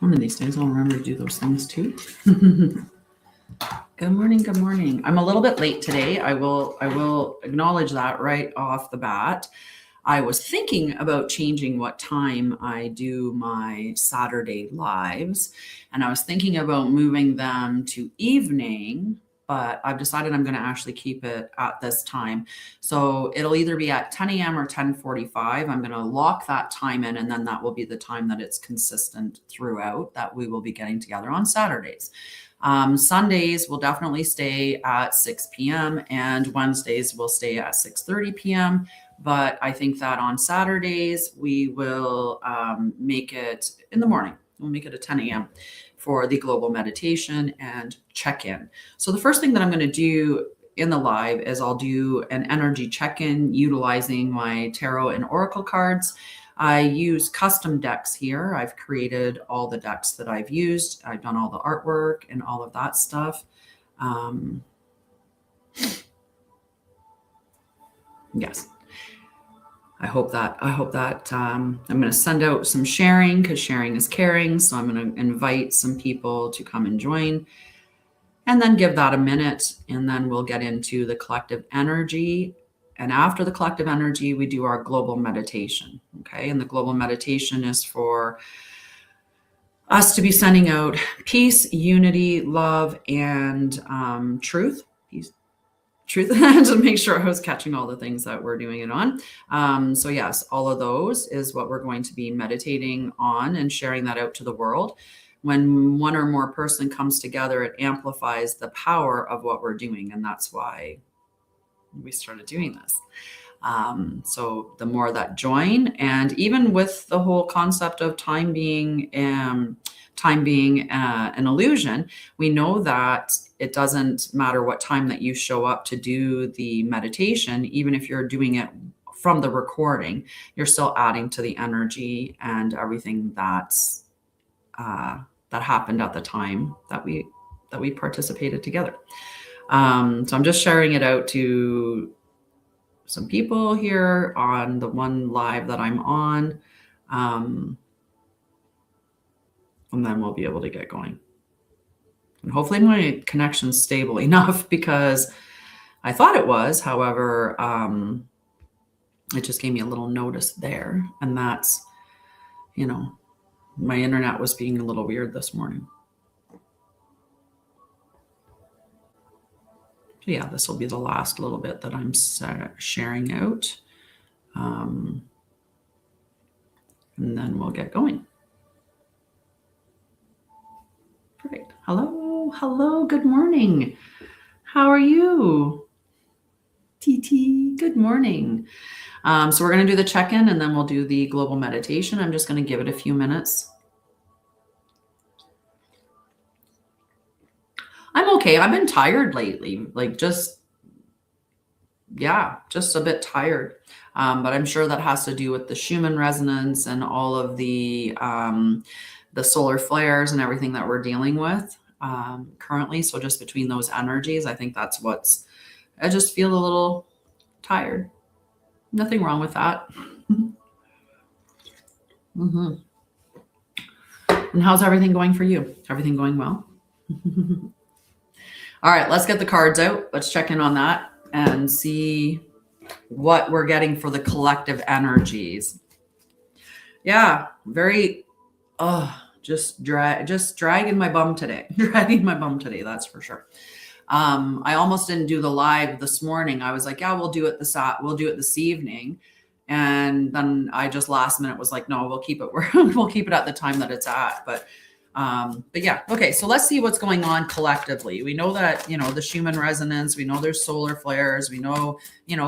One of these days I'll remember to do those things too. Good morning. Good morning. I'm a little bit late today. I will acknowledge that right off the bat. I was thinking about changing what time I do my Saturday lives, and I was thinking about moving them to evening, but I've decided I'm going to actually keep it at this time. So it'll either be at 10 a.m. or 10:45. I'm going to lock that time in, and then that will be the time that it's consistent throughout that we will be getting together on Saturdays. Sundays will definitely stay at 6 p.m. and Wednesdays will stay at 6:30 p.m. But I think that on Saturdays, we will make it in the morning. We'll make it at 10 a.m. for the global meditation and check-in. So the first thing that I'm going to do in the live is I'll do an energy check-in utilizing my tarot and oracle cards. I use custom decks here. I've created all the decks that I've used. I've done all the artwork and all of that stuff. Yes. I hope that I'm going to send out some sharing because sharing is caring. So I'm going to invite some people to come and join and then give that a minute. And then we'll get into the collective energy. And after the collective energy, we do our global meditation. Okay. And the global meditation is for us to be sending out peace, unity, love, and truth. Truth to make sure I was catching all the things that we're doing it on. So yes, all of those is what we're going to be meditating on and sharing that out to the world. When one or more person comes together, it amplifies the power of what we're doing. And that's why we started doing this. So the more that join, and even with the whole concept of time being an illusion, we know that it doesn't matter what time that you show up to do the meditation. Even if you're doing it from the recording, you're still adding to the energy and everything that's that happened at the time that we participated together. So I'm just sharing it out to some people here on the one live that I'm on. And then we'll be able to get going. And hopefully my connection's stable enough because I thought it was. However, it just gave me a little notice there. And that's, my internet was being a little weird this morning. So yeah, this will be the last little bit that I'm sharing out. And then we'll get going. Perfect. Hello, good morning. How are you? TT, good morning. So we're going to do the check-in and then we'll do the global meditation. I'm just going to give it a few minutes. I'm okay. I've been tired lately, just a bit tired. But I'm sure that has to do with the Schumann resonance and all of the solar flares and everything that we're dealing with currently. So just between those energies, I think that's I just feel a little tired. Nothing wrong with that. Mm-hmm. And how's everything going for you? Everything going well? All right, let's get the cards out. Let's check in on that and see what we're getting for the collective energies. Yeah, very, just dragging my bum today. Dragging my bum today, that's for sure. I almost didn't do the live this morning. I was like, yeah, we'll do it this evening. And then I just last minute was like, no, we'll keep it at the time that it's at. But yeah, okay. So let's see what's going on collectively. We know that, the Schumann resonance, we know there's solar flares, we know,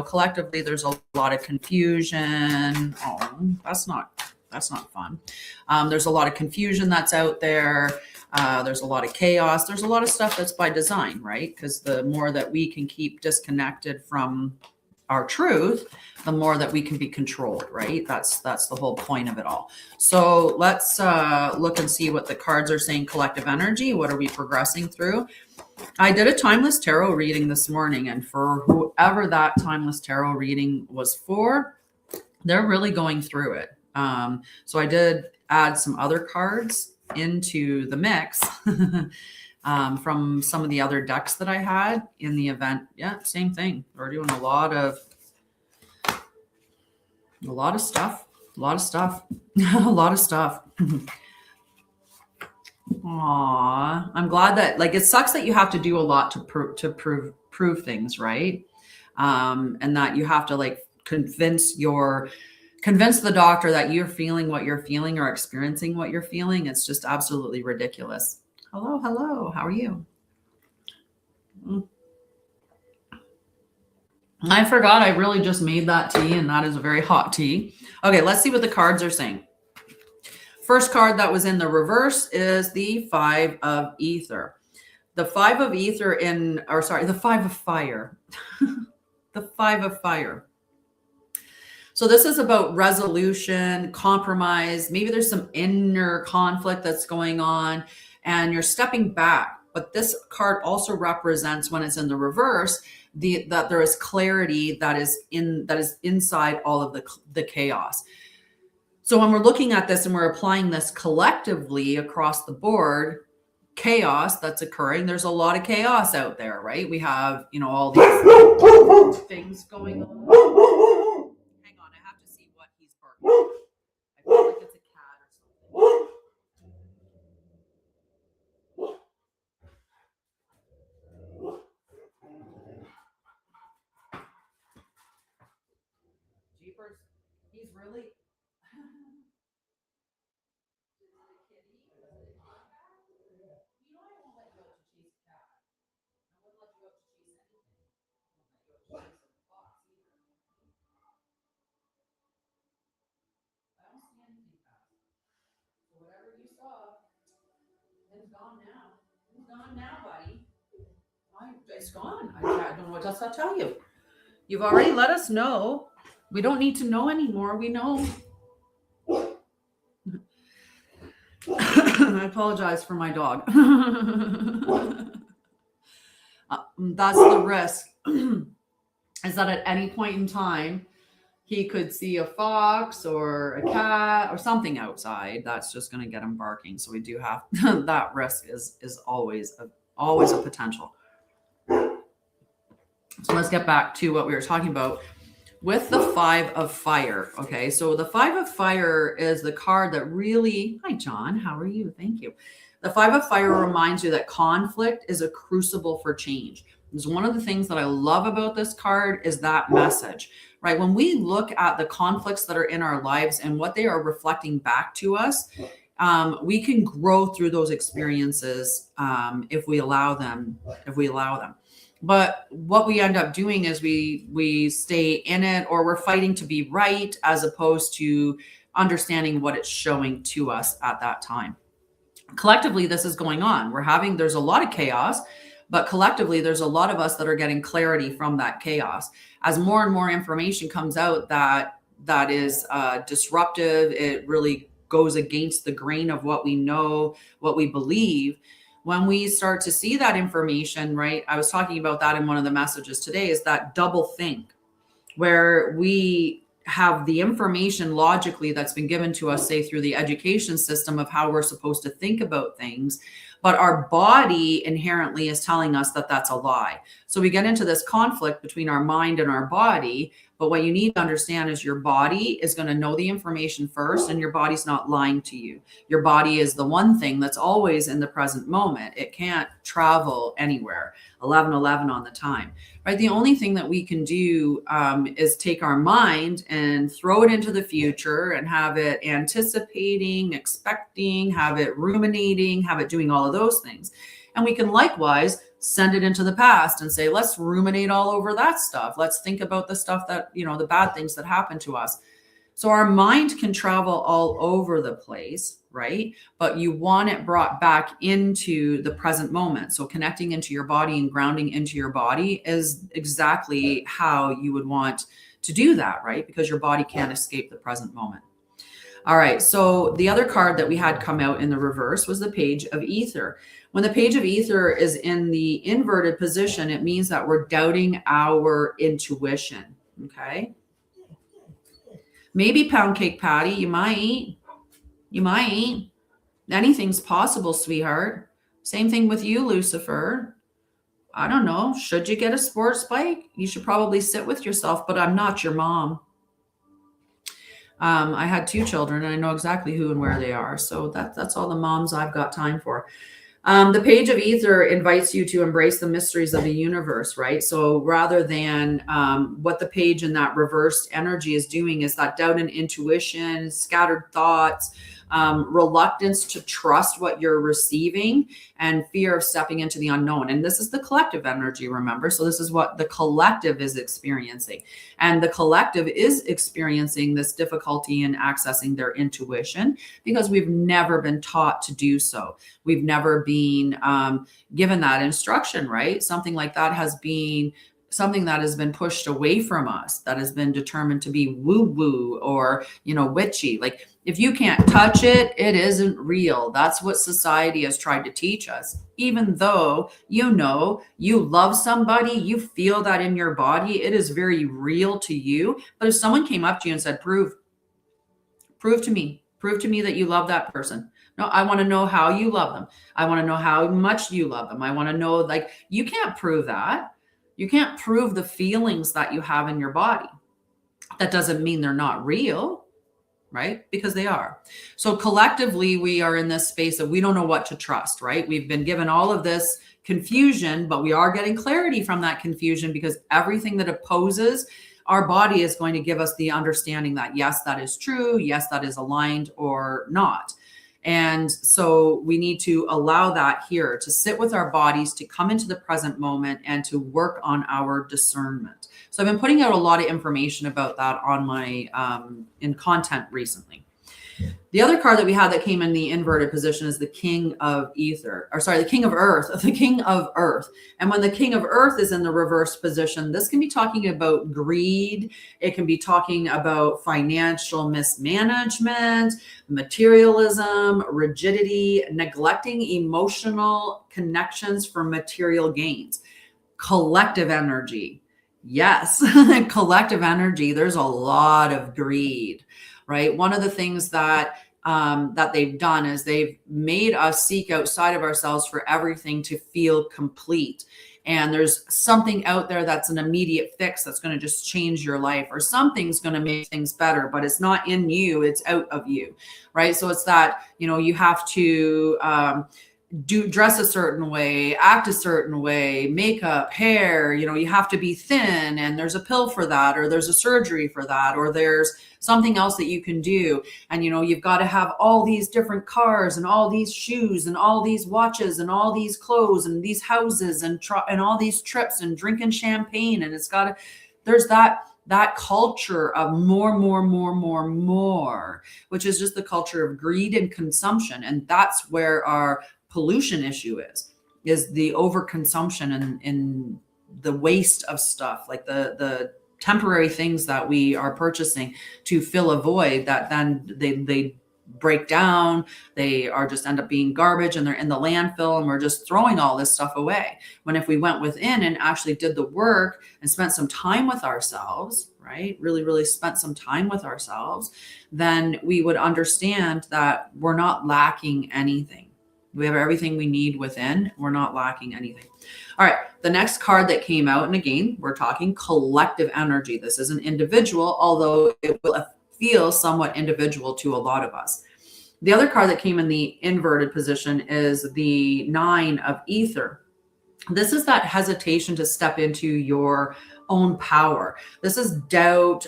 collectively there's a lot of confusion. Oh, that's not fun. There's a lot of confusion that's out there. There's a lot of chaos. There's a lot of stuff that's by design, right? Because the more that we can keep disconnected from our truth, the more that we can be controlled, right? That's the whole point of it all. So let's look and see what the cards are saying. Collective energy. What are we progressing through? I did a timeless tarot reading this morning, and for whoever that timeless tarot reading was for, they're really going through it. So I did add some other cards into the mix from some of the other decks that I had in the event. Yeah, same thing. We're doing a lot of stuff, a lot of stuff. Aw, I'm glad that, like, it sucks that you have to do a lot to prove things, right? And that you have to like convince the doctor that you're feeling what you're feeling or experiencing what you're feeling. It's just absolutely ridiculous. Hello, hello. How are you? I forgot I really just made that tea, and that is a very hot tea. Okay, let's see what the cards are saying. First card that was in the reverse is the Five of Ether. The Five of Ether the Five of Fire. The Five of Fire. So this is about resolution, compromise. Maybe there's some inner conflict that's going on and you're stepping back. But this card also represents, when it's in the reverse, that there is clarity that is inside all of the chaos. So when we're looking at this and we're applying this collectively across the board, chaos that's occurring, there's a lot of chaos out there, right? We have, all these things going on. Hang on, I have to see what he's barking. I feel like it's a cat or something. Jeepers, he's really... Whatever you saw, it's gone now. It's gone now, buddy. It's gone. I don't know what else I'll tell you. You've already let us know. We don't need to know anymore. We know. I apologize for my dog. That's the risk. Is that at any point in time, he could see a fox or a cat or something outside that's just going to get him barking. So we do have that risk is always a potential. So let's get back to what we were talking about with the Five of Fire. Okay, so the Five of Fire is the card that really... Hi, John. How are you? Thank you. The Five of Fire reminds you that conflict is a crucible for change. It's one of the things that I love about this card is that message, right? When we look at the conflicts that are in our lives and what they are reflecting back to us, we can grow through those experiences if we allow them. But what we end up doing is we stay in it, or we're fighting to be right as opposed to understanding what it's showing to us at that time. Collectively, this is going on. There's a lot of chaos, but collectively, there's a lot of us that are getting clarity from that chaos. As more and more information comes out that is disruptive, it really goes against the grain of what we know, what we believe. When we start to see that information, right? I was talking about that in one of the messages today, is that double think, where we have the information logically that's been given to us, say through the education system of how we're supposed to think about things, but our body inherently is telling us that that's a lie. So we get into this conflict between our mind and our body. But what you need to understand is your body is going to know the information first, and your body's not lying to you. Your body is the one thing that's always in the present moment. It can't travel anywhere. 11:11 on the time, right? The only thing that we can do is take our mind and throw it into the future and have it anticipating, expecting, have it ruminating, have it doing all of those things. And we can likewise send it into the past and say, let's ruminate all over that stuff. Let's think about the stuff that, the bad things that happen to us. So our mind can travel all over the place, right? But you want it brought back into the present moment. So connecting into your body and grounding into your body is exactly how you would want to do that, right? Because your body can't escape the present moment. All right. So the other card that we had come out in the reverse was the Page of Ether. When the Page of Ether is in the inverted position, it means that we're doubting our intuition. Okay. Maybe Pound Cake Patty, you might. Anything's possible, sweetheart. Same thing with you, Lucifer. I don't know. Should you get a sports bike? You should probably sit with yourself, but I'm not your mom. I had 2 children and I know exactly who and where they are. So that's all the moms I've got time for. The page of ether invites you to embrace the mysteries of the universe, right? So rather than what the page in that reversed energy is doing is that doubt and intuition, scattered thoughts, reluctance to trust what you're receiving, and fear of stepping into the unknown. And this is the collective energy, remember? So this is what the collective is experiencing. And the collective is experiencing this difficulty in accessing their intuition because we've never been taught to do so. We've never been given that instruction, right? Something like that has been something that has been pushed away from us, that has been determined to be woo-woo or, witchy. Like, if you can't touch it, it isn't real. That's what society has tried to teach us. Even though, you love somebody, you feel that in your body, it is very real to you. But if someone came up to you and said, prove to me that you love that person. No, I want to know how you love them. I want to know how much you love them. I want to know, like, you can't prove that. You can't prove the feelings that you have in your body. That doesn't mean they're not real, right? Because they are. So collectively, we are in this space of we don't know what to trust, right? We've been given all of this confusion, but we are getting clarity from that confusion because everything that opposes our body is going to give us the understanding that, yes, that is true. Yes, that is aligned or not. And so we need to allow that here to sit with our bodies, to come into the present moment and to work on our discernment. So I've been putting out a lot of information about that on my in content recently. The other card that we had that came in the inverted position is the King of Ether, the King of Earth, the King of Earth. And when the King of Earth is in the reverse position, this can be talking about greed. It can be talking about financial mismanagement, materialism, rigidity, neglecting emotional connections for material gains, collective energy. Yes, collective energy. There's a lot of greed. Right. One of the things that they've done is they've made us seek outside of ourselves for everything to feel complete. And there's something out there that's an immediate fix that's going to just change your life, or something's going to make things better, but it's not in you, it's out of you. Right. So it's that, you have to dress a certain way, act a certain way, makeup, hair, you have to be thin, and there's a pill for that, or there's a surgery for that, or there's something else that you can do. And, you've got to have all these different cars and all these shoes and all these watches and all these clothes and these houses and all these trips and drinking champagne. And there's that culture of more, which is just the culture of greed and consumption. And that's where our pollution issue is the overconsumption and the waste of stuff, like the temporary things that we are purchasing to fill a void that then they break down. They are just end up being garbage and they're in the landfill, and we're just throwing all this stuff away. When if we went within and actually did the work and spent some time with ourselves, right? Really, really spent some time with ourselves, then we would understand that we're not lacking anything. We have everything we need within. We're not lacking anything. All right. The next card that came out, and again, we're talking collective energy. This isn't individual, although it will feel somewhat individual to a lot of us. The other card that came in the inverted position is the 9 of Ether. This is that hesitation to step into your own power. This is doubt,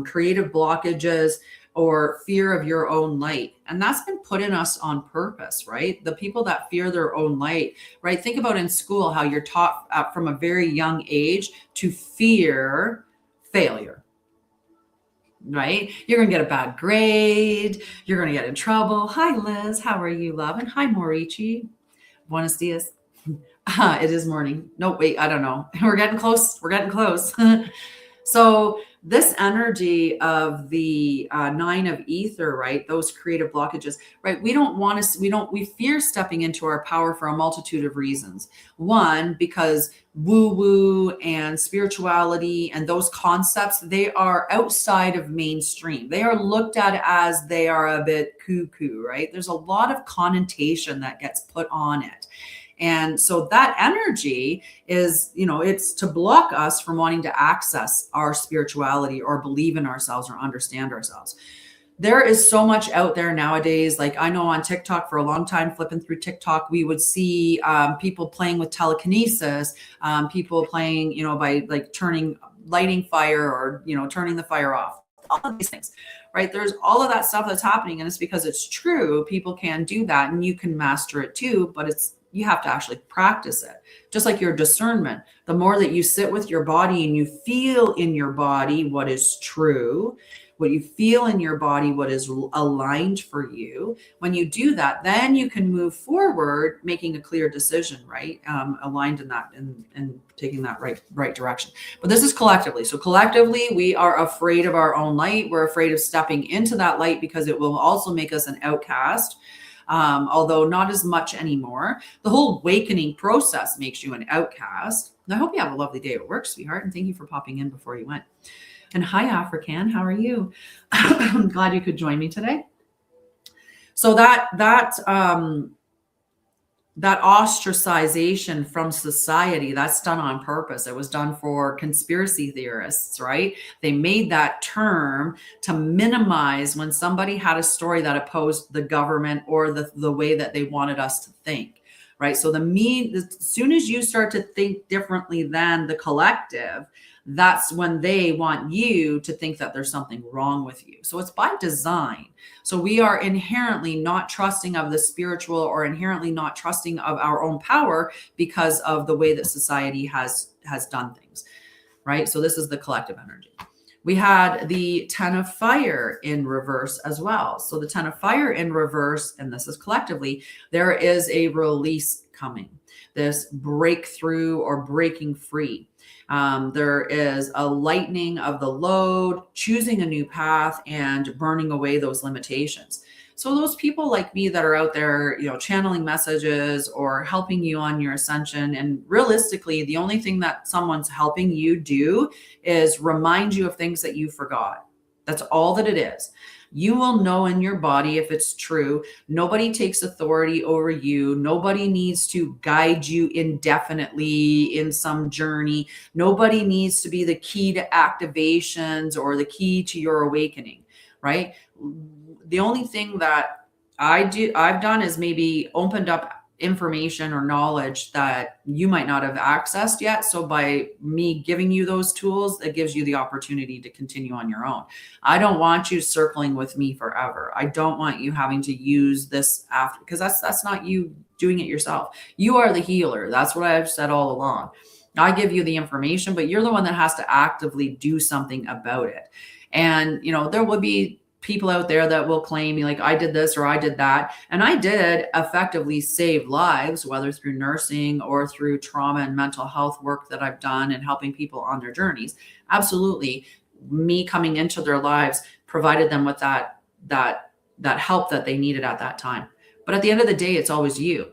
creative blockages, or fear of your own light. And that's been put in us on purpose, right? The people that fear their own light, right? Think about in school, how you're taught from a very young age to fear failure, right? You're going to get a bad grade. You're going to get in trouble. Hi, Liz. How are you, love? And hi, Morichi. Buenos dias. It is morning. No, wait, I don't know. We're getting close. So this energy of the 9 of ether, right? Those creative blockages, right? We fear stepping into our power for a multitude of reasons. One, because woo woo and spirituality and those concepts, they are outside of mainstream. They are looked at as they are a bit cuckoo, right? There's a lot of connotation that gets put on it. And so that energy is, it's to block us from wanting to access our spirituality or believe in ourselves or understand ourselves. There is so much out there nowadays. Like I know on TikTok for a long time, flipping through TikTok, we would see people playing with telekinesis, people playing, by like lighting fire or, turning the fire off, all of these things, right? There's all of that stuff that's happening. And it's because it's true. People can do that and you can master it too, but you have to actually practice it. Just like your discernment, the more that you sit with your body and you feel in your body what is true, what you feel in your body, what is aligned for you. When you do that, then you can move forward, making a clear decision, right? Aligned in that and taking that right direction. But this is collectively. So collectively, we are afraid of our own light. We're afraid of stepping into that light because it will also make us an outcast. Although not as much anymore. The whole awakening process makes you an outcast. And I hope you have a lovely day at work, sweetheart. And thank you for popping in before you went. And hi, African. How are you? I'm glad you could join me today. So that ostracization from society, that's done on purpose. It was done for conspiracy theorists, right? They made that term to minimize when somebody had a story that opposed the government or the way that they wanted us to think, right? So as soon as you start to think differently than the collective, that's when they want you to think that there's something wrong with you. So it's by design. So we are inherently not trusting of the spiritual or inherently not trusting of our own power because of the way that society has done things, right? So this is the collective energy. We had the 10 of fire in reverse as well. So the 10 of fire in reverse, and this is collectively, there is a release coming, this breakthrough or breaking free. There is a lightening of the load, choosing a new path, and burning away those limitations. So those people like me that are out there, channeling messages or helping you on your ascension, and realistically, the only thing that someone's helping you do is remind you of things that you forgot. That's all that it is. You will know in your body if it's true. Nobody takes authority over you. Nobody needs to guide you indefinitely in some journey. Nobody needs to be the key to activations or the key to your awakening, right? The only thing that I've done is maybe opened up information or knowledge that you might not have accessed yet. So by me giving you those tools, it gives you the opportunity to continue on your own. I don't want you circling with me forever. I don't want you having to use this after, because that's not you doing it yourself. You are the healer. That's what I've said all along. I give you the information, but you're the one that has to actively do something about it. And, there will be people out there that will claim like I did this or I did that. And I did effectively save lives, whether through nursing or through trauma and mental health work that I've done and helping people on their journeys. Absolutely. Me coming into their lives provided them with that help that they needed at that time. But at the end of the day, it's always you.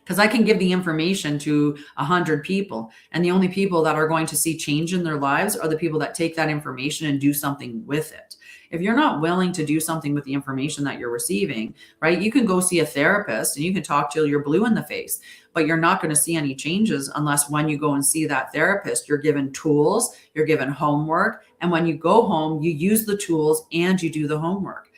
Because I can give the information to 100 people, and the only people that are going to see change in their lives are the people that take that information and do something with it. If you're not willing to do something with the information that you're receiving, right, you can go see a therapist and you can talk till you're blue in the face, but you're not going to see any changes unless when you go and see that therapist, you're given tools, you're given homework. And when you go home, you use the tools and you do the homework.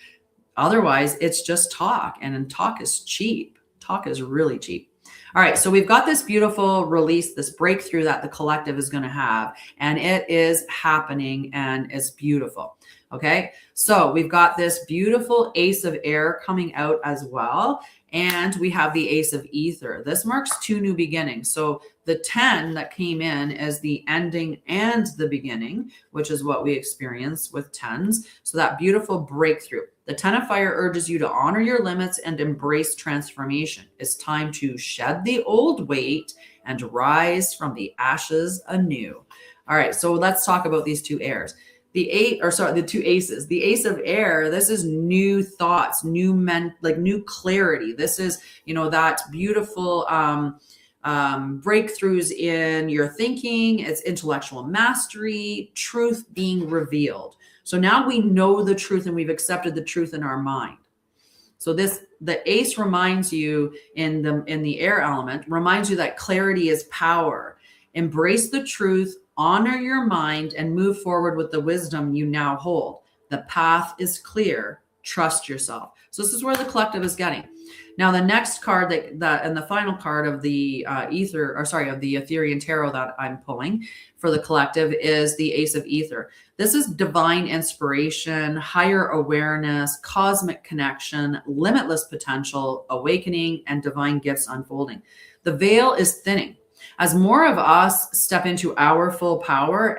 Otherwise, it's just talk, and talk is cheap. Talk is really cheap. All right, so we've got this beautiful release, this breakthrough that the collective is going to have, and it is happening and it's beautiful. Okay, so we've got this beautiful ace of air coming out as well. And we have the ace of ether. This marks 2 new beginnings. So the 10 that came in is the ending and the beginning, which is what we experience with 10s. So that beautiful breakthrough. The 10 of fire urges you to honor your limits and embrace transformation. It's time to shed the old weight and rise from the ashes anew. All right, so let's talk about these two airs. The two aces. The ace of air, this is new thoughts, new clarity. This is, that beautiful breakthroughs in your thinking. It's intellectual mastery, truth being revealed. So now we know the truth and we've accepted the truth in our mind. So the ace reminds you in the air element, reminds you that clarity is power. Embrace the truth, honor your mind, and move forward with the wisdom you now hold. The path is clear. Trust yourself. So this is where the collective is getting. Now, the next card that and the final card of the of the Etherian Tarot that I'm pulling for the collective is the Ace of Ether. This is divine inspiration, higher awareness, cosmic connection, limitless potential, awakening, and divine gifts unfolding. The veil is thinning. As more of us step into our full power,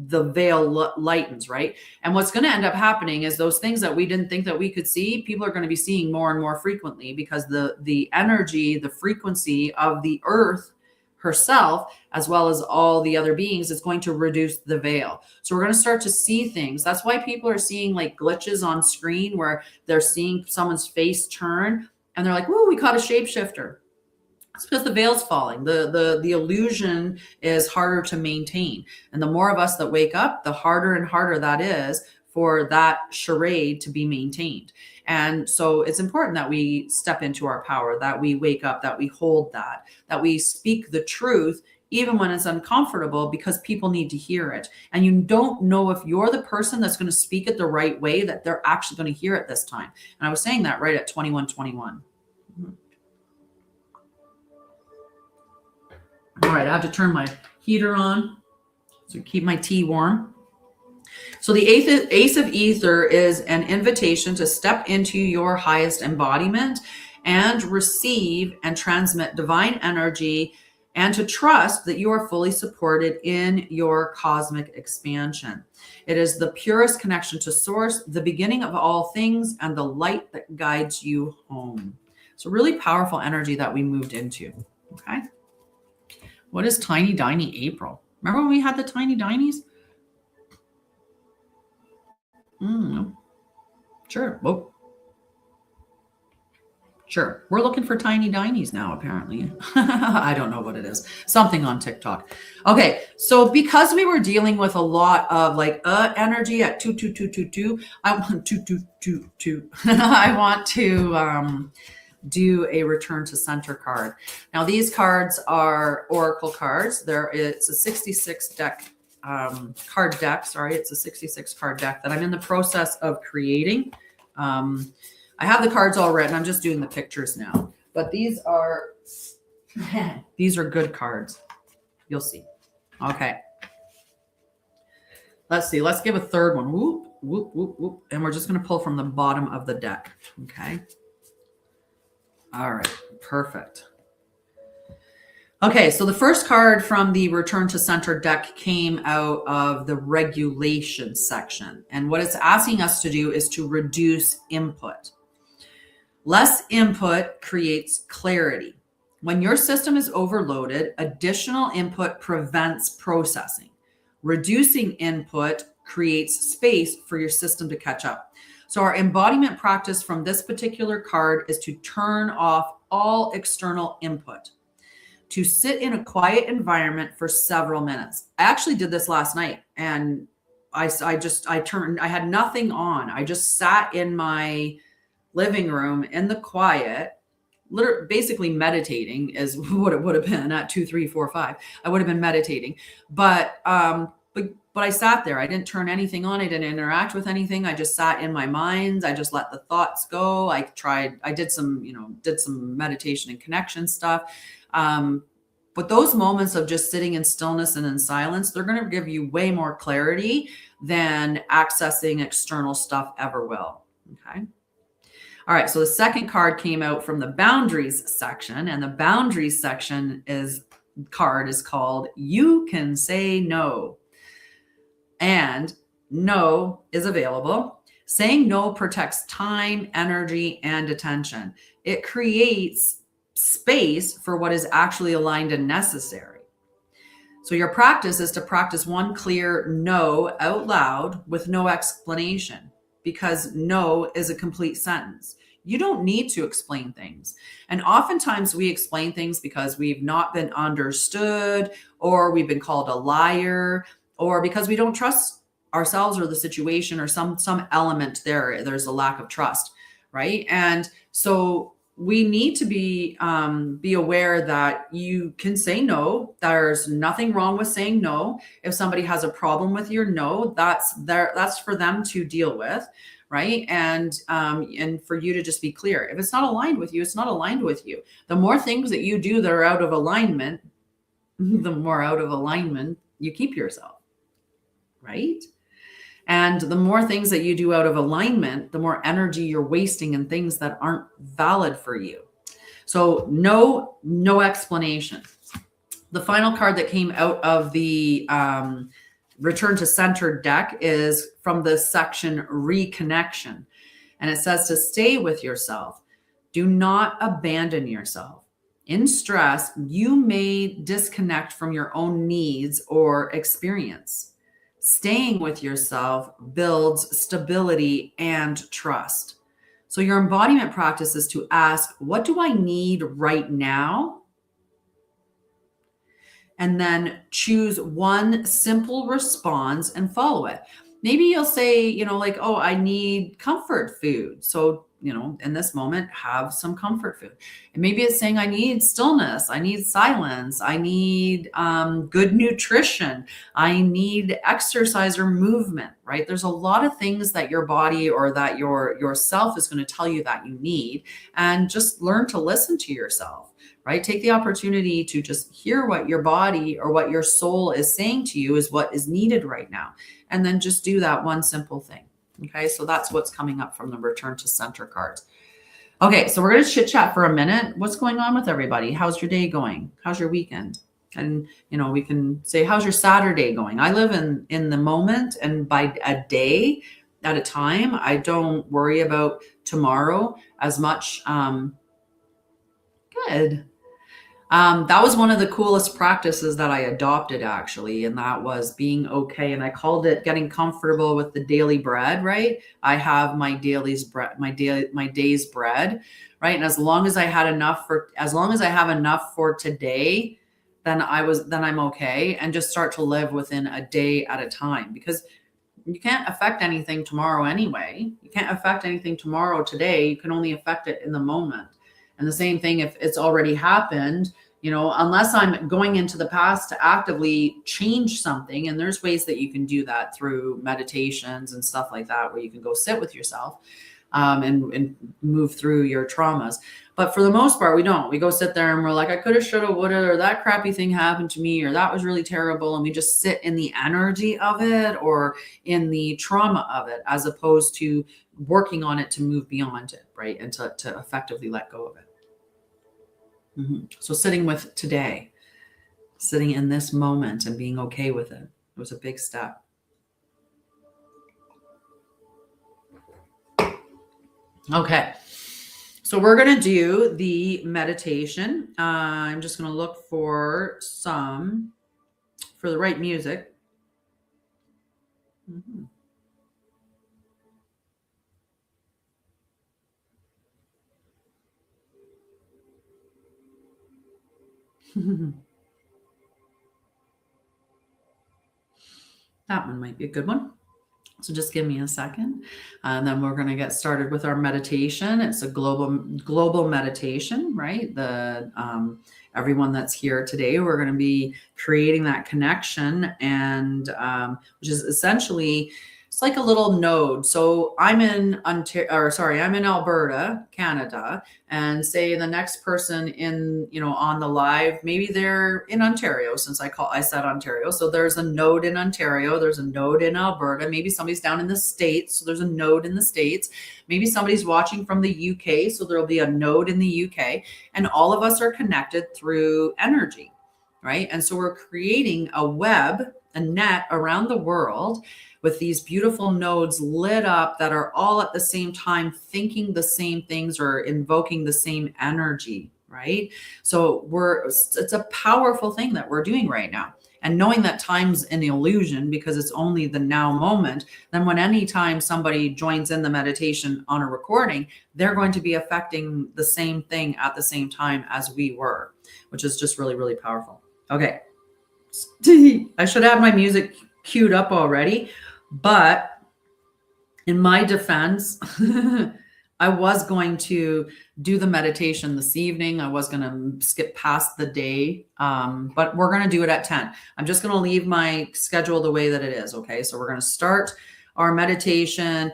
the veil lightens, right? And what's going to end up happening is those things that we didn't think that we could see, people are going to be seeing more and more frequently, because the energy, the frequency of the earth herself, as well as all the other beings, is going to reduce the veil. So we're going to start to see things. That's why people are seeing like glitches on screen where they're seeing someone's face turn and they're like, "Whoa, we caught a shapeshifter." It's because the veil's falling. The illusion is harder to maintain. And the more of us that wake up, the harder and harder that is for that charade to be maintained. And so it's important that we step into our power, that we wake up, that we hold that we speak the truth, even when it's uncomfortable, because people need to hear it. And you don't know if you're the person that's going to speak it the right way, that they're actually going to hear it this time. And I was saying that right at 2121. All right, I have to turn my heater on to keep my tea warm. So the Ace of Ether is an invitation to step into your highest embodiment and receive and transmit divine energy, and to trust that you are fully supported in your cosmic expansion. It is the purest connection to source, the beginning of all things, and the light that guides you home. So really powerful energy that we moved into, okay? What is Tiny Diny April? Remember when we had the Tiny Dinies? Sure. Whoa. Sure. We're looking for Tiny Dinies now, apparently. I don't know what it is. Something on TikTok. Okay. So because we were dealing with a lot of like energy at 22222, I want 2222. I want to do a return to center card. Now these cards are oracle cards. It's a 66 deck card deck. Sorry, it's a 66 card deck that I'm in the process of creating. I have the cards all written. I'm just doing the pictures now. But these are good cards. You'll see. Okay. Let's see. Let's give a third one. Whoop, whoop, whoop, whoop. And we're just going to pull from the bottom of the deck. Okay. All right, perfect. Okay, so the first card from the Return to Center deck came out of the regulation section. And what it's asking us to do is to reduce input. Less input creates clarity. When your system is overloaded, additional input prevents processing. Reducing input creates space for your system to catch up. So our embodiment practice from this particular card is to turn off all external input, to sit in a quiet environment for several minutes. I actually did this last night, and I had nothing on. I just sat in my living room in the quiet, literally basically meditating is what it would have been at 2, 3, 4, 5. I would have been meditating, but I sat there. I didn't turn anything on. I didn't interact with anything. I just sat in my mind. I just let the thoughts go. I did some meditation and connection stuff. But those moments of just sitting in stillness and in silence, they're going to give you way more clarity than accessing external stuff ever will. Okay. All right. So the second card came out from the boundaries section, and the boundaries section is called You Can Say No. And no is available. Saying no protects time, energy, and attention. It creates space for what is actually aligned and necessary. So your practice is to practice one clear no out loud with no explanation, because no is a complete sentence. You don't need to explain things. And oftentimes we explain things because we've not been understood, or we've been called a liar, or because we don't trust ourselves or the situation, or some element there's a lack of trust, right? And so we need to be aware that you can say no. There's nothing wrong with saying no. If somebody has a problem with your no, that's for them to deal with, right? And for you to just be clear. If it's not aligned with you, it's not aligned with you. The more things that you do that are out of alignment, the more out of alignment you keep yourself, right? And the more things that you do out of alignment, the more energy you're wasting in things that aren't valid for you. So no explanation. The final card that came out of the Return to Center deck is from the section Reconnection. And it says to stay with yourself. Do not abandon yourself. In stress, you may disconnect from your own needs or experience. Staying with yourself builds stability and trust. So your embodiment practice is to ask, what do I need right now? And then choose one simple response and follow it. Maybe you'll say, like, oh, I need comfort food. So, in this moment, have some comfort food. And maybe it's saying, I need stillness. I need silence. I need good nutrition. I need exercise or movement, right? There's a lot of things that your body or that yourself is going to tell you that you need. And just learn to listen to yourself, right? Take the opportunity to just hear what your body or what your soul is saying to you is what is needed right now. And then just do that one simple thing. Okay, so that's what's coming up from the Return to Center cards. Okay, so we're going to chit chat for a minute. What's going on with everybody? How's your day going? How's your weekend? And, we can say, how's your Saturday going? I live in the moment, and by a day at a time. I don't worry about tomorrow as much. Good. That was one of the coolest practices that I adopted, actually, and that was being okay. And I called it getting comfortable with the daily bread, right? I have my day's bread, my day's bread, right? And as long as I have enough for today, then I'm okay, and just start to live within a day at a time, because you can't affect anything tomorrow anyway. You can't affect anything tomorrow today. You can only affect it in the moment. And the same thing if it's already happened, unless I'm going into the past to actively change something. And there's ways that you can do that through meditations and stuff like that, where you can go sit with yourself and move through your traumas. But for the most part, we don't. We go sit there and we're like, I could have, should have, would have, or that crappy thing happened to me, or that was really terrible. And we just sit in the energy of it or in the trauma of it, as opposed to working on it to move beyond it, right? And to effectively let go of it. So sitting with today, sitting in this moment and being okay with it, was a big step. Okay, so we're going to do the meditation. I'm just going to look for the right music. That one might be a good one. So just give me a second, and then we're going to get started with our meditation. It's a global meditation, right? Everyone that's here today, we're going to be creating that connection, and which is essentially, it's like a little node. So I'm in Alberta, Canada, and say the next person on the live, maybe they're in Ontario, since I said Ontario. So there's a node in Ontario, there's a node in Alberta, maybe somebody's down in the States, so there's a node in the States. Maybe somebody's watching from the UK, so there'll be a node in the UK, and all of us are connected through energy, right? And so we're creating a net around the world with these beautiful nodes lit up that are all at the same time thinking the same things or invoking the same energy, right? So it's a powerful thing that we're doing right now. And knowing that time's an illusion because it's only the now moment, then when anytime somebody joins in the meditation on a recording, they're going to be affecting the same thing at the same time as we were, which is just really, really powerful. Okay. I should have my music queued up already, but in my defense, I was going to do the meditation this evening. I was going to skip past the day, but we're going to do it at 10. I'm just going to leave my schedule the way that it is. Okay. So we're going to start our meditation,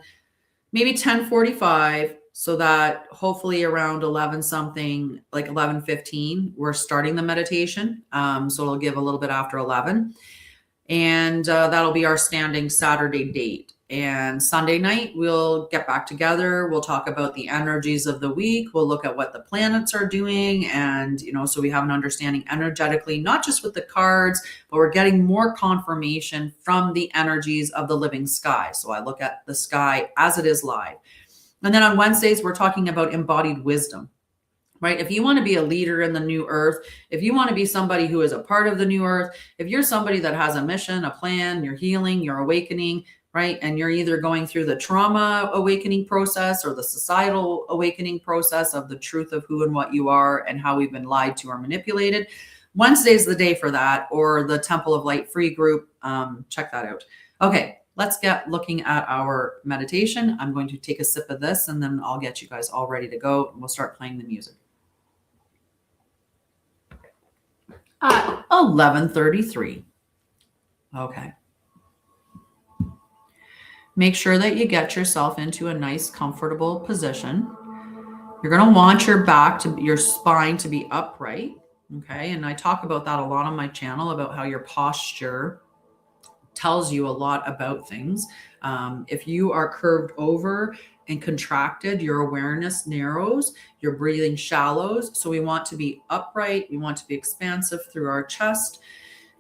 maybe 10:45, so that hopefully around 11 something, like 11:15, we're starting the meditation. So it'll give a little bit after 11. And that'll be our standing Saturday date. And Sunday night, we'll get back together. We'll talk about the energies of the week. We'll look at what the planets are doing. And, so we have an understanding energetically, not just with the cards, but we're getting more confirmation from the energies of the living sky. So I look at the sky as it is live. And then on Wednesdays, we're talking about embodied wisdom. Right? If you want to be a leader in the new earth, if you want to be somebody who is a part of the new earth, if you're somebody that has a mission, a plan, you're healing, you're awakening, right? And you're either going through the trauma awakening process or the societal awakening process of the truth of who and what you are and how we've been lied to or manipulated, Wednesday's the day for that, or the Temple of Light free group. Check that out. Okay. Let's get looking at our meditation. I'm going to take a sip of this and then I'll get you guys all ready to go and we'll start playing the music. At 11:33. Okay. Make sure that you get yourself into a nice, comfortable position. You're going to want your spine to be upright. Okay. And I talk about that a lot on my channel, about how your posture tells you a lot about things. If you are curved over and contracted, your awareness narrows, your breathing shallows. So we want to be upright. We want to be expansive through our chest.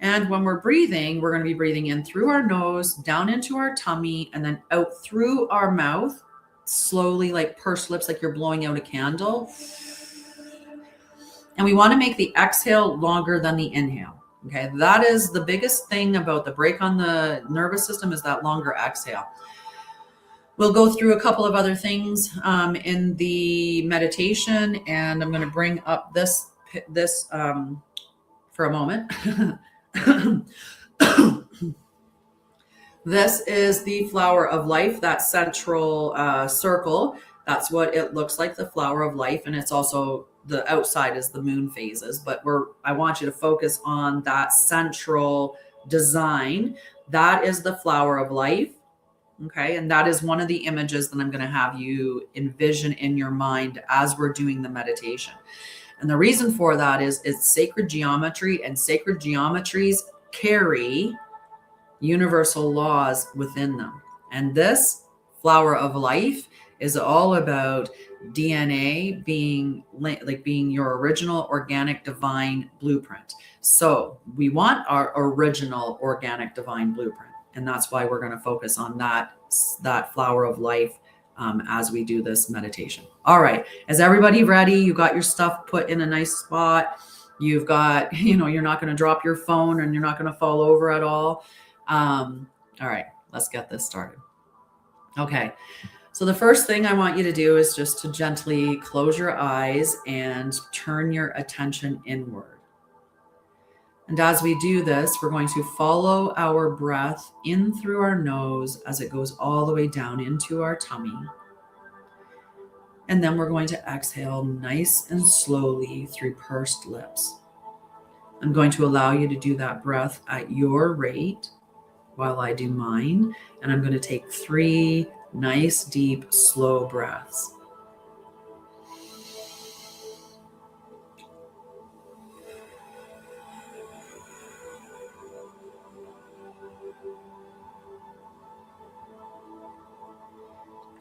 And when we're breathing, we're going to be breathing in through our nose, down into our tummy, and then out through our mouth, slowly, like pursed lips, like you're blowing out a candle. And we want to make the exhale longer than the inhale. Okay, that is the biggest thing about the break on the nervous system, is that longer exhale. We'll go through a couple of other things in the meditation, and I'm going to bring up this for a moment. This is the flower of life, that central circle. That's what it looks like, the flower of life, and it's also the outside is the moon phases, but I want you to focus on that central design. That is the flower of life. Okay. And that is one of the images that I'm going to have you envision in your mind as we're doing the meditation. And the reason for that is it's sacred geometry, and sacred geometries carry universal laws within them. And this flower of life is all about DNA being your original organic divine blueprint. So we want our original organic divine blueprint. And that's why we're going to focus on that flower of life as we do this meditation. All right. Is everybody ready? You got your stuff put in a nice spot. You've got, you're not going to drop your phone and you're not going to fall over at all. All right. Let's get this started. Okay. So the first thing I want you to do is just to gently close your eyes and turn your attention inward. And as we do this, we're going to follow our breath in through our nose as it goes all the way down into our tummy. And then we're going to exhale nice and slowly through pursed lips. I'm going to allow you to do that breath at your rate while I do mine. And I'm going to take 3 nice, deep, slow breaths.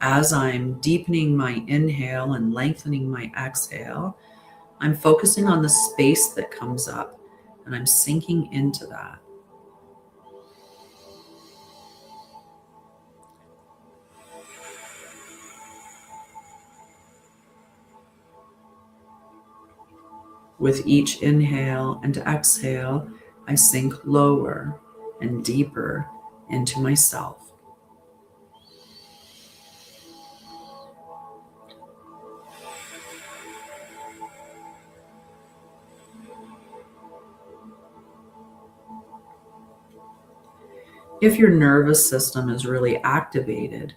As I'm deepening my inhale and lengthening my exhale, I'm focusing on the space that comes up, and I'm sinking into that. With each inhale and exhale, I sink lower and deeper into myself. If your nervous system is really activated,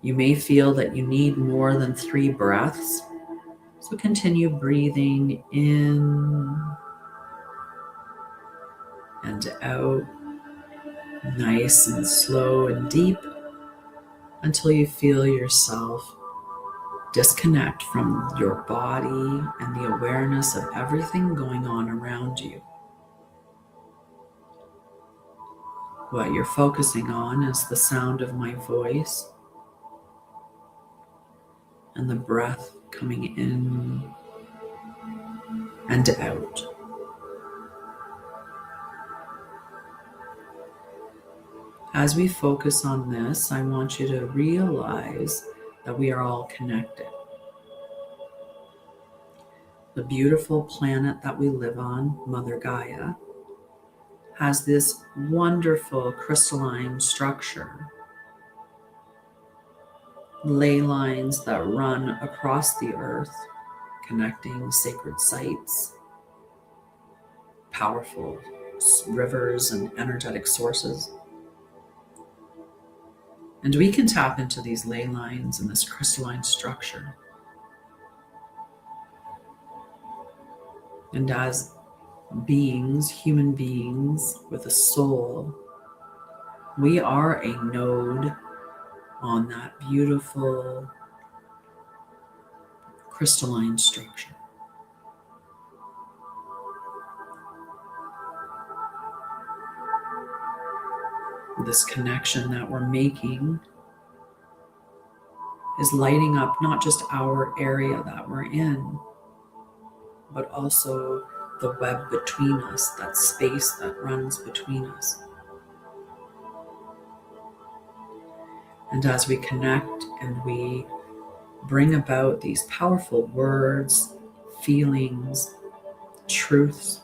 you may feel that you need more than 3 breaths. So continue breathing in and out, nice and slow and deep, until you feel yourself disconnect from your body and the awareness of everything going on around you. What you're focusing on is the sound of my voice and the breath coming in and out. As we focus on this, I want you to realize that we are all connected. The beautiful planet that we live on, Mother Gaia, has this wonderful crystalline structure. Ley lines that run across the earth, connecting sacred sites, powerful rivers and energetic sources. And we can tap into these ley lines and this crystalline structure. And as beings, human beings with a soul, we are a node on that beautiful crystalline structure. This connection that we're making is lighting up not just our area that we're in, but also the web between us, that space that runs between us. And as we connect and we bring about these powerful words, feelings, truths,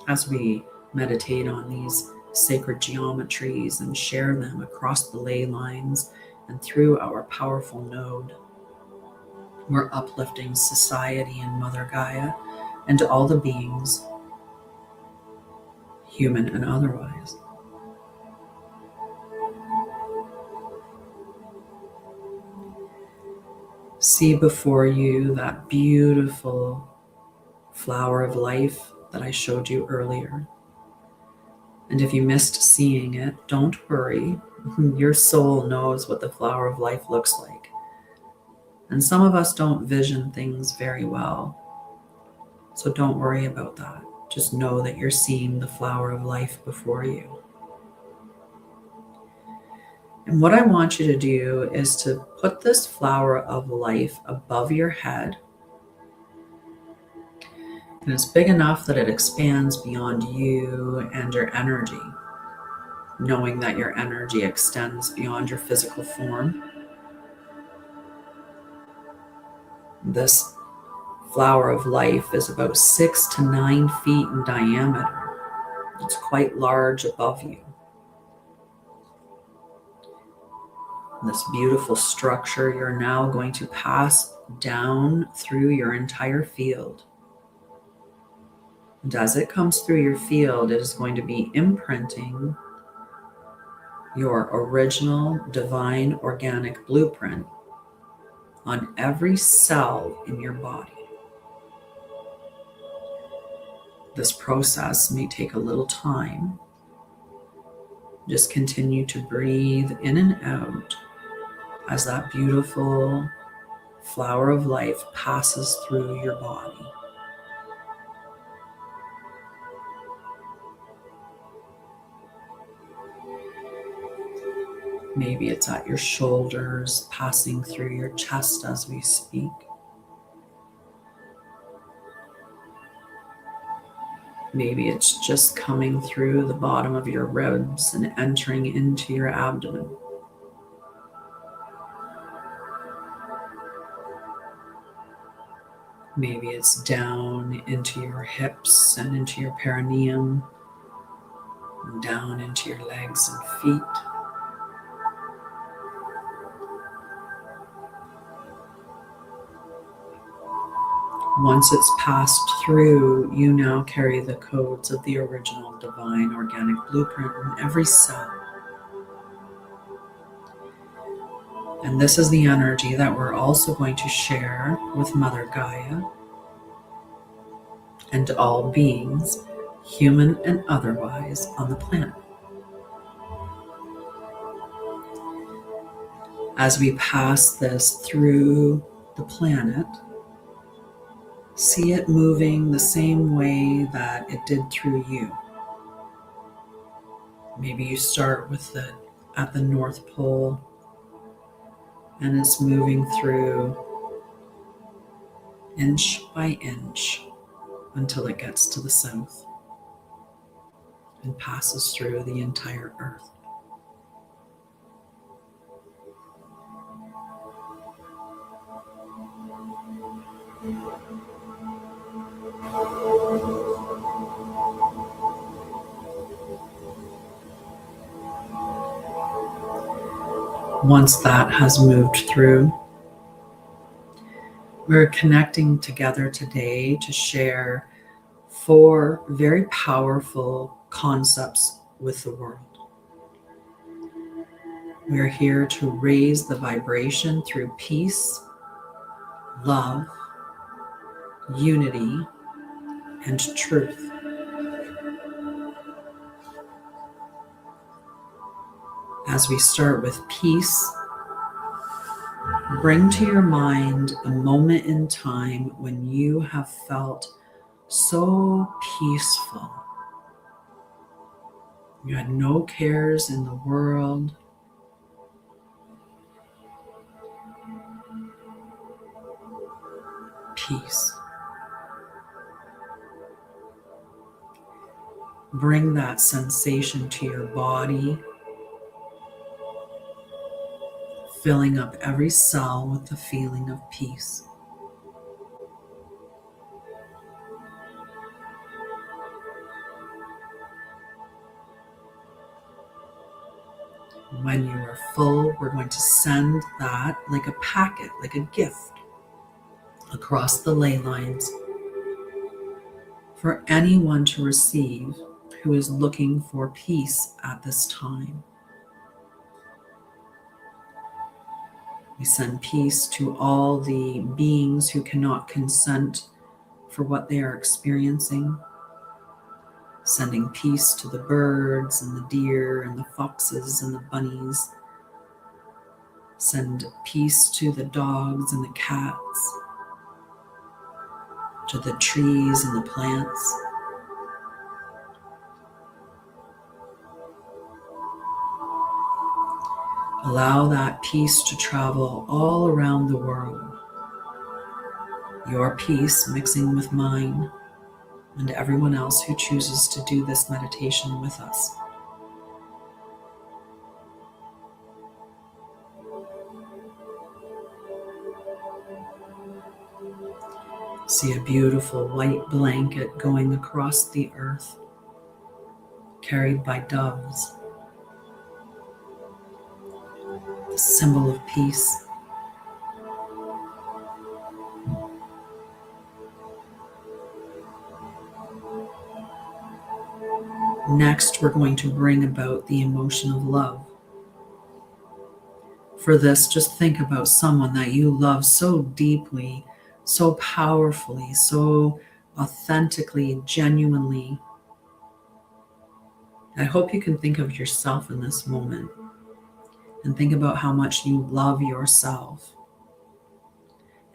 as we meditate on these sacred geometries and share them across the ley lines and through our powerful node, we're uplifting society and Mother Gaia and all the beings, human and otherwise. See before you that beautiful flower of life that I showed you earlier. And if you missed seeing it, don't worry. Your soul knows what the flower of life looks like. And some of us don't vision things very well. So don't worry about that. Just know that you're seeing the flower of life before you. And what I want you to do is to put this flower of life above your head. And it's big enough that it expands beyond you and your energy, knowing that your energy extends beyond your physical form. This flower of life is about 6 to 9 feet in diameter. It's quite large above you. This beautiful structure you're now going to pass down through your entire field. And as it comes through your field, it is going to be imprinting your original divine organic blueprint on every cell in your body. This process may take a little time. Just continue to breathe in and out as that beautiful flower of life passes through your body. Maybe it's at your shoulders, passing through your chest as we speak. Maybe it's just coming through the bottom of your ribs and entering into your abdomen. Maybe it's down into your hips and into your perineum, and down into your legs and feet. Once it's passed through, you now carry the codes of the original divine organic blueprint in every cell. And this is the energy that we're also going to share with Mother Gaia and all beings, human and otherwise, on the planet. As we pass this through the planet, see it moving the same way that it did through you. Maybe you start with it at the North Pole and it's moving through inch by inch until it gets to the south and passes through the entire earth. Once that has moved through, we're connecting together today to share 4 very powerful concepts with the world. We're here to raise the vibration through peace, love, unity, and truth. As we start with peace, bring to your mind a moment in time when you have felt so peaceful. You had no cares in the world. Peace. Bring that sensation to your body, filling up every cell with the feeling of peace. When you are full, we're going to send that like a packet, like a gift, across the ley lines for anyone to receive who is looking for peace at this time. We send peace to all the beings who cannot consent for what they are experiencing, sending peace to the birds and the deer and the foxes and the bunnies. Send peace to the dogs and the cats, to the trees and the plants. Allow that peace to travel all around the world. Your peace mixing with mine and everyone else who chooses to do this meditation with us. See a beautiful white blanket going across the earth, carried by doves, the symbol of peace. Next, we're going to bring about the emotion of love. For this, just think about someone that you love so deeply, so powerfully, so authentically, genuinely. I hope you can think of yourself in this moment and think about how much you love yourself,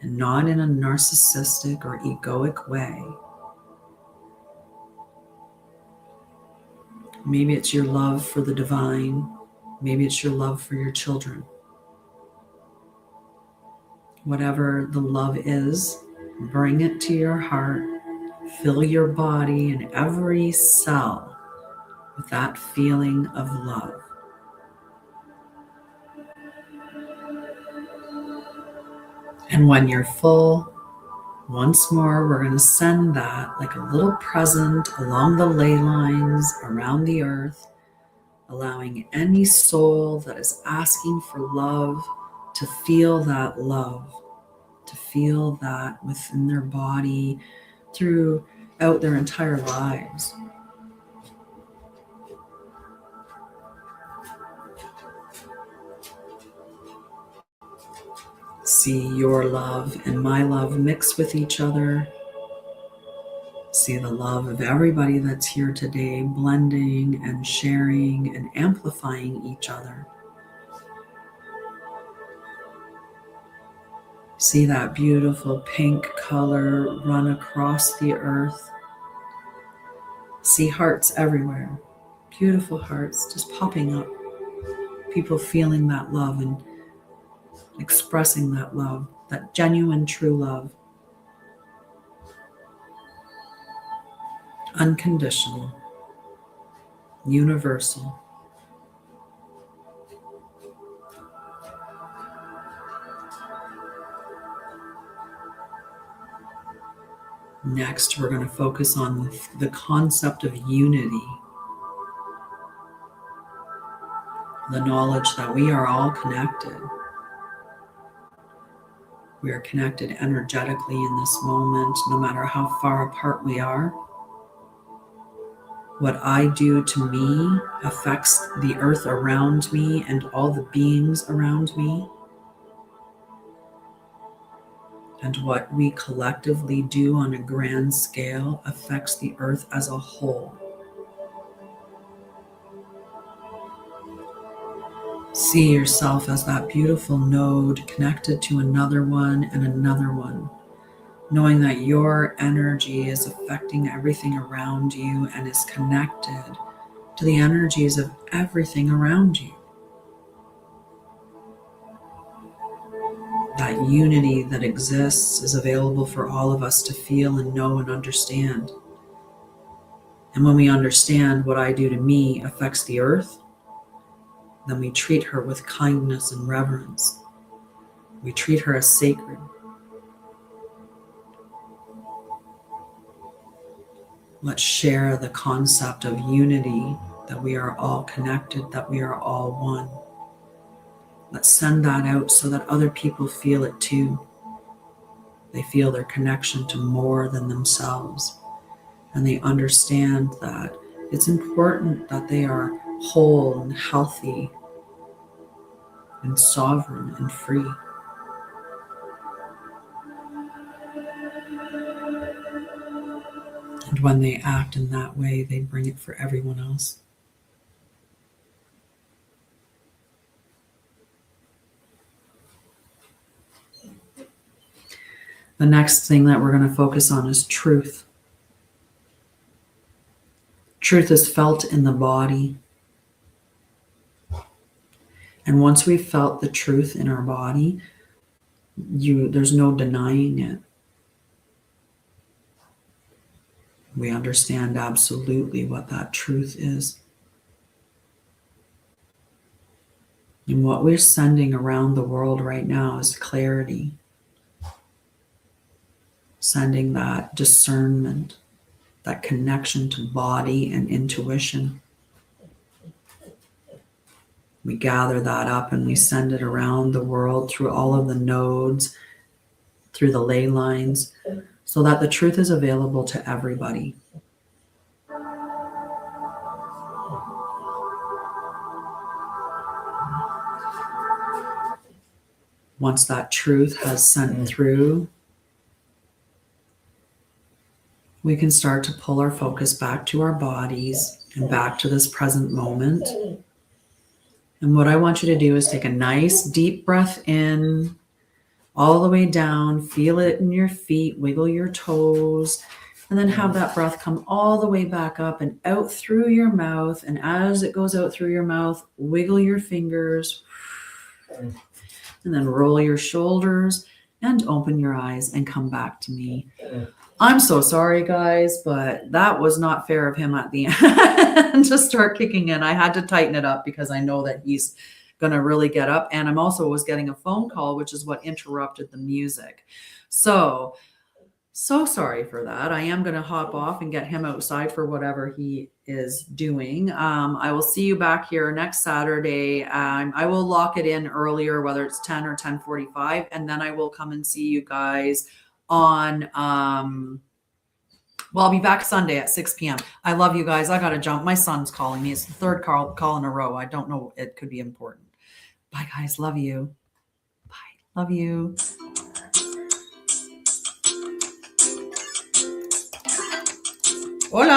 and not in a narcissistic or egoic way. Maybe it's your love for the divine. Maybe it's your love for your children. Whatever the love is, bring it to your heart. Fill your body and every cell with that feeling of love. And when you're full, Once more, we're going to send that like a little present along the ley lines around the earth, allowing any soul that is asking for love to feel that love, to feel that within their body throughout their entire lives. See your love and my love mix with each other. See the love of everybody that's here today, blending and sharing and amplifying each other. See that beautiful pink color run across the earth. See hearts everywhere, beautiful hearts just popping up. People feeling that love and expressing that love, that genuine, true love. Unconditional, universal. Next, we're going to focus on the concept of unity. The knowledge that we are all connected. We are connected energetically in this moment, no matter how far apart we are. What I do to me affects the earth around me and all the beings around me. And what we collectively do on a grand scale affects the earth as a whole. See yourself as that beautiful node connected to another one and another one, knowing that your energy is affecting everything around you and is connected to the energies of everything around you. That unity that exists is available for all of us to feel and know and understand. And when we understand what I do to me affects the earth, then we treat her with kindness and reverence. We treat her as sacred. Let's share the concept of unity, that we are all connected, that we are all one. Let's send that out so that other people feel it too. They feel their connection to more than themselves. And they understand that it's important that they are whole and healthy and sovereign and free. And when they act in that way, they bring it for everyone else. The next thing that we're going to focus on is truth. Truth is felt in the body. And once we've felt the truth in our body, there's no denying it. We understand absolutely what that truth is. And what we're sending around the world right now is clarity. Sending that discernment, that connection to body and intuition. We gather that up and we send it around the world through all of the nodes, through the ley lines, so that the truth is available to everybody. Once that truth has sent through, we can start to pull our focus back to our bodies and back to this present moment. And what I want you to do is take a nice deep breath in, all the way down, feel it in your feet, wiggle your toes, and then have that breath come all the way back up and out through your mouth. And as it goes out through your mouth, wiggle your fingers, and then roll your shoulders and open your eyes and come back to me. I'm so sorry, guys, but that was not fair of him at the end to start kicking in. I had to tighten it up because I know that he's going to really get up. And was getting a phone call, which is what interrupted the music. So So sorry for that. I am going to hop off and get him outside for whatever he is doing. I will see you back here next Saturday. I will lock it in earlier, whether it's 10 or 10:45, and then I will come and see you guys on. Well, I'll be back Sunday at 6 p.m. I love you guys. I got to jump. My son's calling me. It's the third call in a row. I don't know. It could be important. Bye, guys. Love you. Bye. Love you. Hola.